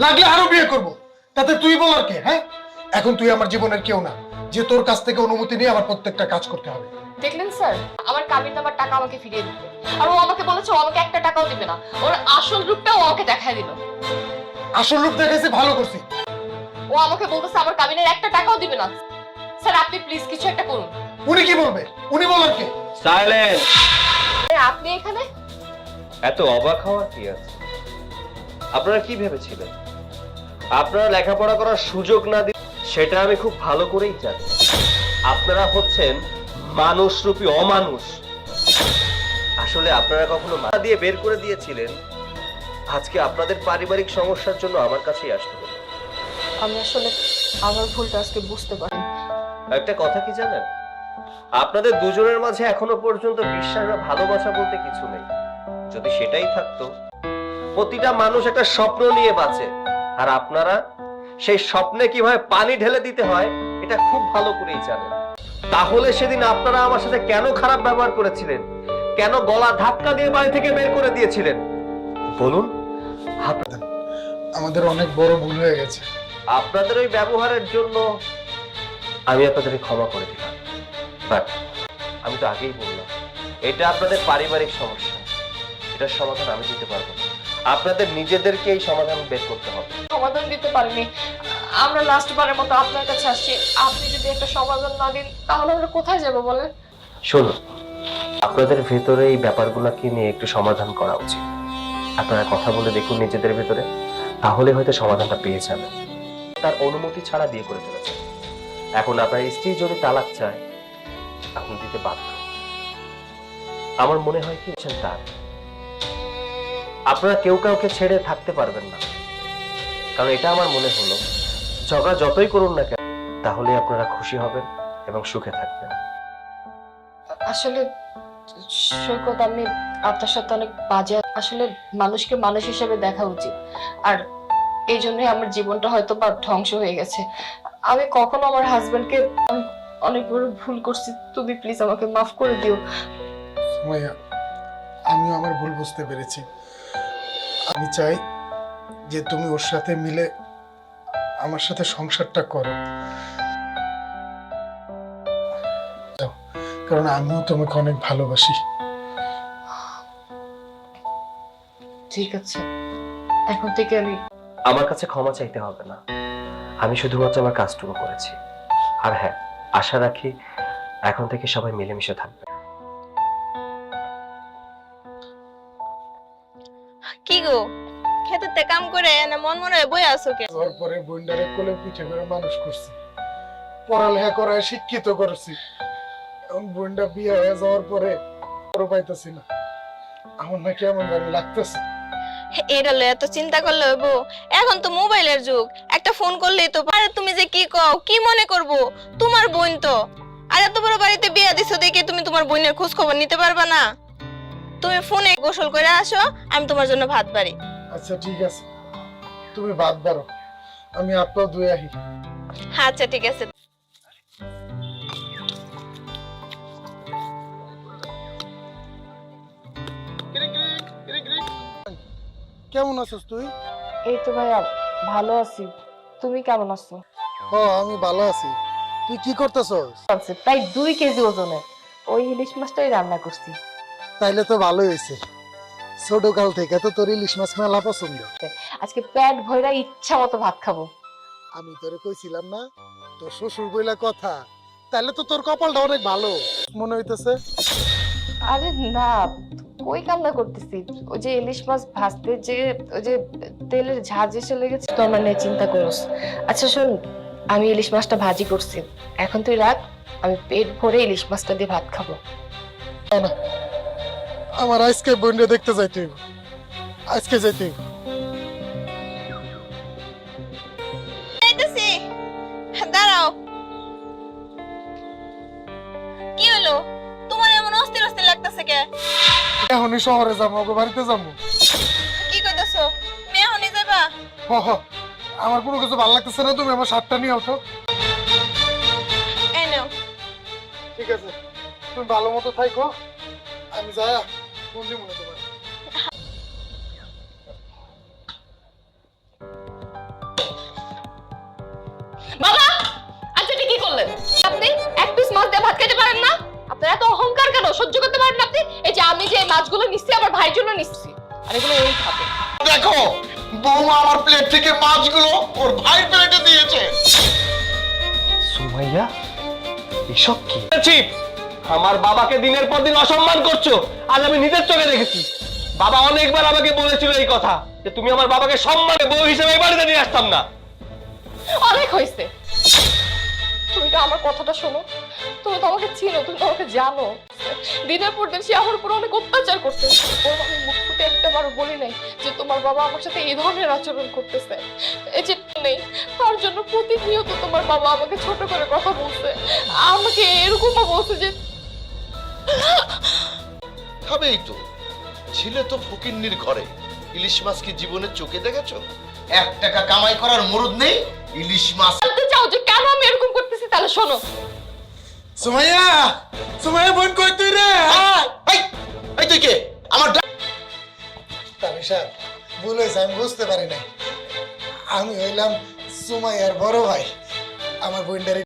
লাগলে আরো বিয়ে করব, তাতে তুই বলার কে? হ্যাঁ, এখন তুই আমার জীবনের কেউ না যে তোর কাছ থেকে অনুমতি নিয়ে আমার প্রত্যেকটা কাজ করতে হবে। দেখলেন স্যার, আমার কাবিন নামার টাকা আমাকে ফিরিয়ে দিতে, আর ও আমাকে বলেছে ও আমাকে একটা টাকাও দিবে না, ওর আসল রূপটাও আমাকে দেখায় দিল। আসল রূপ দেখাইছে, ভালো করছি। ও আমাকে বলতেছে আমার কাবিনের একটা টাকাও দিবে না। স্যার আপনি প্লিজ কিছু একটা করুন। উনি কি বলবে? উনি বলার কে? সাইলেন্ট। আপনি এখানে? এত অবাক হওয়ার কি আছে? আপনারা কি ভেবেছিলেন আপনারা লেখাপড়া করার সুযোগ না দিন? সেটা আমি খুব ভালো করেই জানি। আপনারা হচ্ছেন মানুষরূপী অমানুষ। আসলে আপনারা কখনো মাথা দিয়ে বের করে দিয়েছিলেন, আজকে আপনাদের পারিবারিক সমস্যার জন্য আমার কাছেই আসতে হলো। আমি আসলে আমার ভুলটা আজকে বুঝতে পারি। একটা কথা কি জানেন, আপনাদের দুজনের মাঝে এখনো পর্যন্ত বিশ্বাস বা ভালোবাসা বলতে কিছু নেই। যদি সেটাই থাকতো, প্রতিটা মানুষ একটা স্বপ্ন নিয়ে বাঁচে, আর আপনারা সেই স্বপ্নে কিভাবে পানি ঢেলে দিতে হয় এটা খুব ভালো করেই জানেন। তাহলে সেদিন আপনারা আমার সাথে কেন খারাপ ব্যবহার করেছিলেন? কেন গলা ধাক্কা দিয়ে বাড়ি থেকে বের করে দিয়েছিলেন বলুন? আমাদের অনেক বড় ভুল হয়ে গেছে। আপনাদের ওই ব্যবহারের জন্য আমি আপনাদের ক্ষমা করে দিলাম, বাট আমি তো আগেই বললাম এটা আপনাদের পারিবারিক সমস্যা, এটার সমাধান আমি দিতে পারবো না। আপনাদের নিজেদেরকে এই সমাধান বের করতে হবে। সমাধান দিতে পারিনি, আমরা লাস্ট বারের মতো আপনার কাছে আসছি। আপনি যদি একটা সমাধান না দিন তাহলে আমরা কোথায় যাব বলেন? শুনুন, আপনাদের ভেতরে এই ব্যাপারগুলোকে নিয়ে একটু সমাধান করা উচিত। আপনারা কথা বলে দেখুন নিজেদের ভেতরে, তাহলে হয়তো সমাধানটা পেয়ে যাবেন। তার অনুমতি ছাড়া বিয়ে করে ফেলেছেন, এখন আপনার স্ত্রী যদি তালাক চায় আপনি দিতে বাধ্য। আমার মনে হয় কি তার আপনারা কেউ কাউকে ছেড়ে থাকতে পারবেন না, কারণ এটা আমার মনে হলো ঝগড়া যতই করুন না কেন তাহলে আপনারা খুশি হবেন এবং সুখে থাকবেন। আসলে সৈকত, আমি আপনার সাথে অনেক বাজে, আসলে মানুষকে মানুষ হিসেবে দেখা উচিত, আর এই জন্যই আমার জীবনটা হয়তো বা ধ্বংস হয়ে গেছে। আমি কখনো আমার হাজবেন্ডকে অনেক বড় ভুল করছি, তুমি প্লিজ আমাকে মাফ করে দিও। সুমাইয়া, আমিও আমার ভুল বুঝতে পেরেছি। আমি চাই যে তুমি ওর সাথে মিলে আমার সাথে সংসারটা করো, যাও, কারণ আমিও তোমাকে অনেক ভালোবাসি। ঠিক আছে, এখন থেকে আমি আমার কাছে ক্ষমা চাইতে হবে না, আমি শুধুমাত্র আমার কাজটুকু করেছি। আর হ্যাঁ, আশা রাখি এখন থেকে সবাই মিলেমিশে থাকবে। কি গো, খেতেতে কাম করে না মন মনে বই আছো কে? তারপরে বন্ডারে কোলে পিঠে করে মানুষ করছি, পড়ালেখা করায় শিক্ষিত করেছি। এখন বন্ডা বিয়ে হয়ে যাওয়ার পরে বড় পাইতেছি না, আমার না কেমন জানি লাগতেছে। এটা লয়ে এত চিন্তা করলে হইব? এখন তো মোবাইলের যুগ, একটা ফোন করলেই তো পারে। তুমি যে কি কও, কি মনে করব? তোমার বোন তো। আর এত বড় বাড়িতে বিয়া দিছো দেখে তুমি তোমার বোনের খোঁজ খবর নিতে পারবা না? তুমি ফোনে গোসল করে আসো, আমি তোমার জন্য ভাত বাড়ি। আচ্ছা ঠিক আছে, তুমি বাদ বারো, আমি আপনার ধুয়ে আহি। আচ্ছা ঠিক আছে। কেমন আছিস তুই? এই তো ভাইয়া ভালো আছি, তুমি কেমন আছো? হ, আমি ভালো আছি। তুই কি করতেছস? প্রায় 2 কেজি ওজনের ওই ইলিশ মাছটাই রান্না করছি। তাইলে তো ভালোই হয়েছে, ছোট কাল থেকে তো তোর ইলিশ মাছ মেলা পছন্দ। আজকে পেট ভইরা ইচ্ছা মতো ভাত খাবো। আমি তোরে কইছিলাম না, তোর শ্বশুর বইলা কথা, তাইলে তো তোর কপালটা অনেক ভালো মনে হইতেছে। আরে না, কই কান্না করতেছি, ওই যে ইলিশ মাছ ভাজতে যে ওই যে তেলের ঝাঁজ এসে লেগেছে তো, আমার নিয়ে চিন্তা করিস। আচ্ছা শোন, আমি ইলিশ মাছটা ভাজি করছি, এখন তুই রাখ, আমি পেট ভরে ইলিশ মাছটা দিয়ে ভাত খাবো। না না, আমার আজকে বইন্ডে দেখতে যাইতে হইব, আজকে যাইতে হইব। যাইতেছি, দাঁড়াও। কি হলো, তোমার এমন অস্থির অস্থির লাগতেছে কে? এখনই শহরে যাবো, ওকে বাড়িতে যাবো। কি কইতাছো? তুমি এখনই যাবা? হ হ, আমার কোনো কিছু ভালো লাগতেছে না, তুমি আমার শার্টটা নিয়ে ওঠো। এই নাও। ঠিক আছে, তুমি ভালো মতো থাইকো, আমি যাই ফোন দিব না তোমার। ভাত খেতে পারেন না? আপনার এত অহংকার কেন? সহ্য করতে পারেন না আপনি? এই যে আমি যে মাছগুলো নিচ্ছি আমার ভাইয়ের জন্য নিচ্ছি, আর এগুলো ওই খাবে। দেখো বৌমা আমার প্লেট থেকে মাছগুলো ওর ভাইয়ের প্লেটে দিয়েছে। সুমাইয়া এসব কি? আমার বাবাকে দিনের পর দিন অসম্মান করছো, আজ আমি নিজের চোখে দেখেছি। বাবা অনেকবার আমাকে বলেছিল এই কথা যে তুমি আমার বাবাকে সম্মানে বউ হিসেবে এই বাড়িতে নিয়ে আসতাম না। অনেক হয়েছে। তুমি তো আমার কথাটা শোনো, তুমি তো আমাকে চিনো, তুমি তো আমাকে জানো। দিনের পর দিন সে আমার উপর অনেক অত্যাচার করতে, আমি মুখ ফুটে একটাবারও বলি নাই যে তোমার বাবা আমার সাথে এই ধরনের আচরণ করতেছে। এই যে নেই তার জন্য প্রতিনিয়ত তোমার বাবা আমাকে ছোট করে কথা বলছে, আমাকে এরকমও বলছে যে খাবেই তো, ছিলে তো ফকিন্নির ঘরে। ইলিশ মাছ কি জীবনে চোখে দেখেছো? 1 টাকা কামাই করার মুরুদ নেই, ইলিশ মাছ। জানতে চাও যে কেন আমি এরকম করতেছি? তাহলে শোনো। সুমাইয়া, সুমাইয়া বোন কই তুই রে? এই এই তুই কে? আমার তানিশা, ভুল হয়েছে, আমি বুঝতে পারি নাই। আমি হইলাম সুমাইয়ার বড় ভাই। আমার বোনটারে